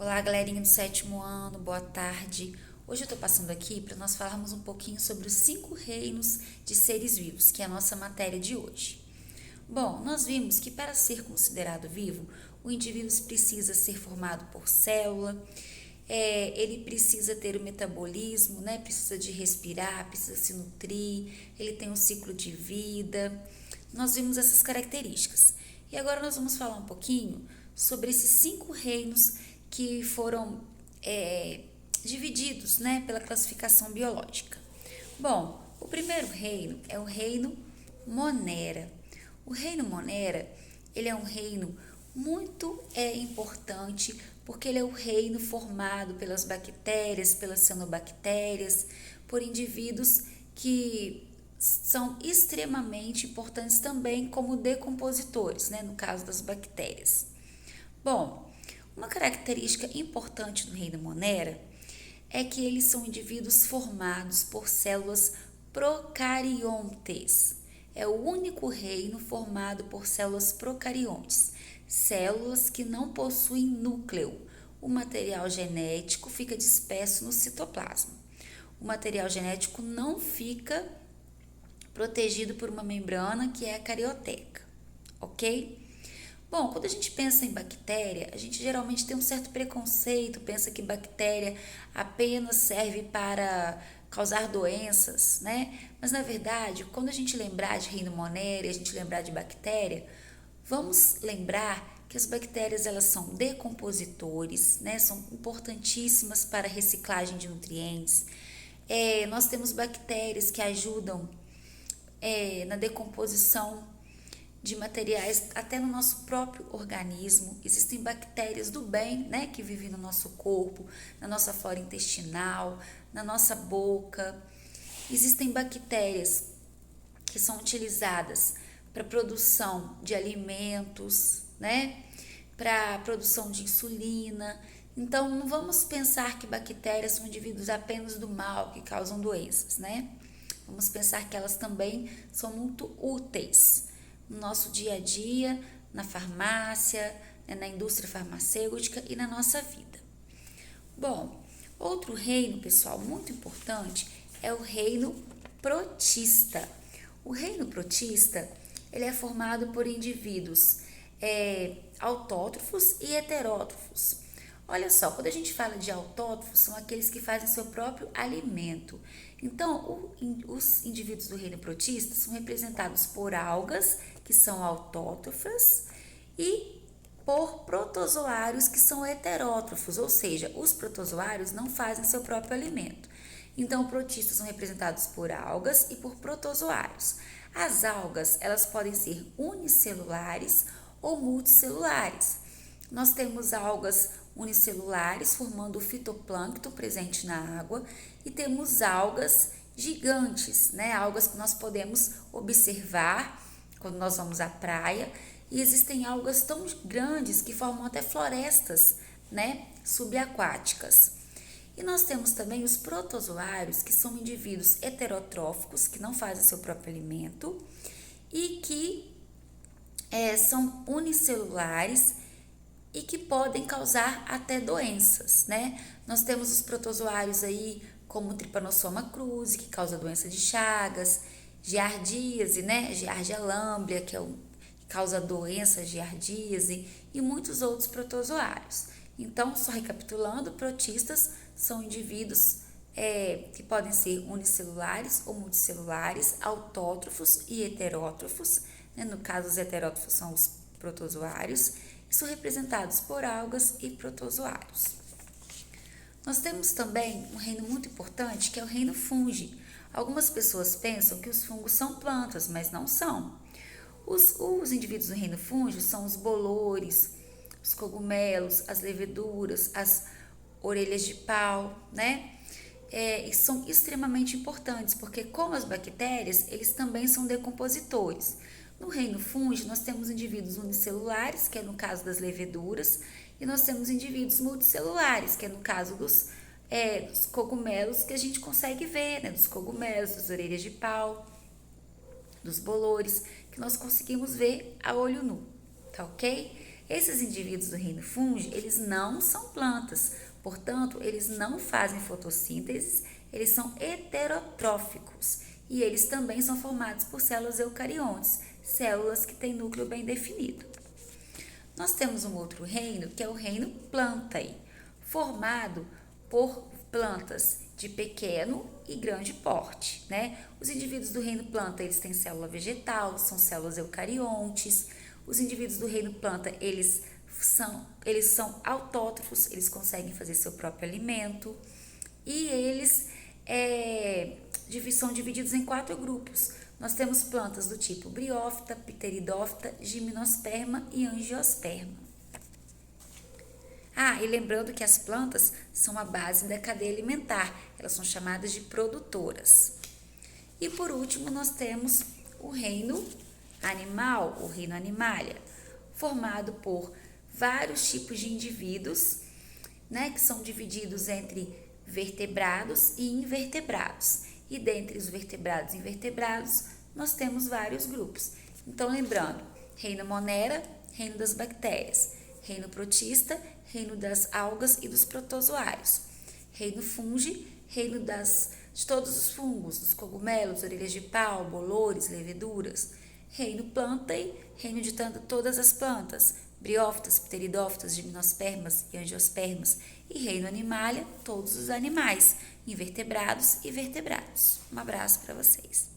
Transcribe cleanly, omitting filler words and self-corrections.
Olá, galerinha do sétimo ano, boa tarde. Hoje eu tô passando aqui para nós falarmos um pouquinho sobre os 5 reinos de seres vivos, que é a nossa matéria de hoje. Bom, nós vimos que para ser considerado vivo, o indivíduo precisa ser formado por célula, ele precisa ter o metabolismo, né? Precisa de respirar, precisa se nutrir, ele tem um ciclo de vida. Nós vimos essas características. E agora nós vamos falar um pouquinho sobre esses 5 reinos que foram divididos, né, pela classificação biológica. Bom, o primeiro reino é o reino Monera. O reino Monera, ele é um reino muito importante porque ele é o reino formado pelas bactérias, pelas cianobactérias, por indivíduos que são extremamente importantes também como decompositores, né, no caso das bactérias. Bom, uma característica importante do reino Monera é que eles são indivíduos formados por células procariontes. É o único reino formado por células procariontes, células que não possuem núcleo. O material genético fica disperso no citoplasma. O material genético não fica protegido por uma membrana que é a carioteca, ok? Bom, quando a gente pensa em bactéria, a gente geralmente tem um certo preconceito, pensa que bactéria apenas serve para causar doenças, né? Mas na verdade, quando a gente lembrar de reino Monera, a gente lembrar de bactéria, vamos lembrar que as bactérias elas são decompositores, né? São importantíssimas para a reciclagem de nutrientes. Nós temos bactérias que ajudam na decomposição de materiais até no nosso próprio organismo. Existem bactérias do bem, né, que vivem no nosso corpo, na nossa flora intestinal, na nossa boca. Existem bactérias que são utilizadas para produção de alimentos, né, para produção de insulina. Então, não vamos pensar que bactérias são indivíduos apenas do mal que causam doenças, né? Vamos pensar que elas também são muito úteis no nosso dia a dia, na farmácia, na indústria farmacêutica e na nossa vida. Bom, outro reino, pessoal, muito importante é o reino protista. O reino protista, ele é formado por indivíduos autótrofos e heterótrofos. Olha só, quando a gente fala de autótrofos, são aqueles que fazem seu próprio alimento. Então, os indivíduos do reino protista são representados por algas, que são autótrofas, e por protozoários, que são heterótrofos, ou seja, os protozoários não fazem seu próprio alimento. Então, protistas são representados por algas e por protozoários. As algas, elas podem ser unicelulares ou multicelulares. Nós temos algas unicelulares formando o fitoplâncton presente na água e temos algas gigantes, né? Algas que nós podemos observar quando nós vamos à praia, e existem algas tão grandes que formam até florestas, né, subaquáticas. E nós temos também os protozoários, que são indivíduos heterotróficos, que não fazem seu próprio alimento e que são unicelulares e que podem causar até doenças, né? Nós temos os protozoários aí, como o Trypanosoma cruzi, que causa doença de Chagas, giardíase, né? Giardia lamblia, que causa doença giardíase, e muitos outros protozoários. Então, só recapitulando, protistas são indivíduos que podem ser unicelulares ou multicelulares, autótrofos e heterótrofos, né? No caso, os heterótrofos são os protozoários, e são representados por algas e protozoários. Nós temos também um reino muito importante, que é o reino fungi. Algumas pessoas pensam que os fungos são plantas, mas não são. Os indivíduos do reino fungi são os bolores, os cogumelos, as leveduras, as orelhas de pau, né? E são extremamente importantes, porque como as bactérias, eles também são decompositores. No reino fungi, nós temos indivíduos unicelulares, que é no caso das leveduras, e nós temos indivíduos multicelulares, que é no caso dos cogumelos, que a gente consegue ver, né? Dos cogumelos, das orelhas de pau, dos bolores, que nós conseguimos ver a olho nu, tá ok? Esses indivíduos do reino fungi, eles não são plantas, portanto, eles não fazem fotossíntese, eles são heterotróficos e eles também são formados por células eucariontes, células que têm núcleo bem definido. Nós temos um outro reino, que é o reino Plantae, formado por plantas de pequeno e grande porte, né? Os indivíduos do reino planta, eles têm célula vegetal, são células eucariontes. Os indivíduos do reino planta, eles são autótrofos, eles conseguem fazer seu próprio alimento. E eles são divididos em 4 grupos. Nós temos plantas do tipo briófita, pteridófita, gimnosperma e angiosperma. E lembrando que as plantas são a base da cadeia alimentar, elas são chamadas de produtoras. E por último, nós temos o reino animal, o reino animalia, formado por vários tipos de indivíduos, né, que são divididos entre vertebrados e invertebrados. E dentre os vertebrados e invertebrados, nós temos vários grupos. Então, lembrando, reino Monera, reino das bactérias, reino protista, reino das algas e dos protozoários, reino fungi, reino de todos os fungos, dos cogumelos, orelhas de pau, bolores, leveduras, reino Plantae, reino de todas as plantas, briófitas, pteridófitas, gimnospermas e angiospermas, e reino Animalia, todos os animais, invertebrados e vertebrados. Um abraço para vocês.